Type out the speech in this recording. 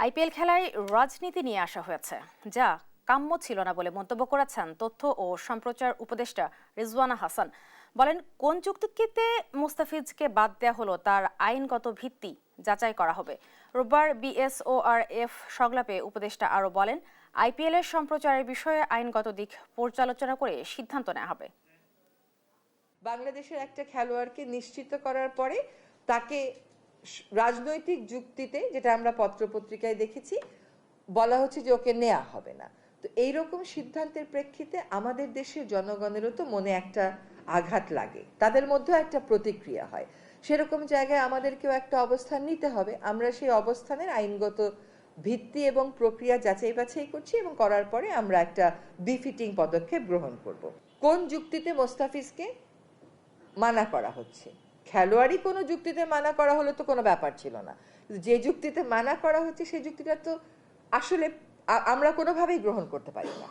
IPL খেলায় রাজনীতি নিয়ে আসা হয়েছে, যা কাম্য ছিল না বলে মন্তব্য করেছেন তথ্য ও সম্প্রচার উপদেষ্টা রিজওয়ানা হাসান। বলেন, কোন চুক্তিতে মুস্তাফিজকে বাদ দেওয়া হলো তার আইনগত ভিত্তি যাচাই করা হবে। রোববার বিএসওআরএফ সংলাপে উপদেষ্টা আরও বলেন, আইপিএল এর সম্প্রচারের বিষয়ে আইনগত দিক পর্যালোচনা করে সিদ্ধান্ত নেওয়া হবে। বাংলাদেশের একটা খেলোয়াড়কে নিশ্চিত করার পরে তাকে রাজনৈতিক যুক্তিতে, যেটা আমরা পত্রপত্রিকায় দেখেছি, বলা হচ্ছে যে ওকে নেওয়া হবে না। তো এইরকম সিদ্ধান্তের প্রেক্ষিতে আমাদের দেশের জনগণেরও তো মনে একটা আঘাত লাগে, তাদের মধ্যেও একটা প্রতিক্রিয়া হয়। সেরকম জায়গায় আমাদেরকেও একটা অবস্থান নিতে হবে। আমরা সেই অবস্থানের আইনগত ভিত্তি এবং প্রক্রিয়া যাচাই বাছাই করছি এবং করার পরে আমরা একটা বিফিটিং পদক্ষেপ গ্রহণ করব। কোন যুক্তিতে মোস্তাফিজকে মানা করা হচ্ছে, খেলোয়াড়ই কোনো যুক্তিতে মানা করা হলে তো কোনো ব্যাপার ছিল না। যে যুক্তিতে মানা করা হচ্ছে সেই যুক্তিটা তো আসলে আমরা কোনোভাবেই গ্রহণ করতে পারি না।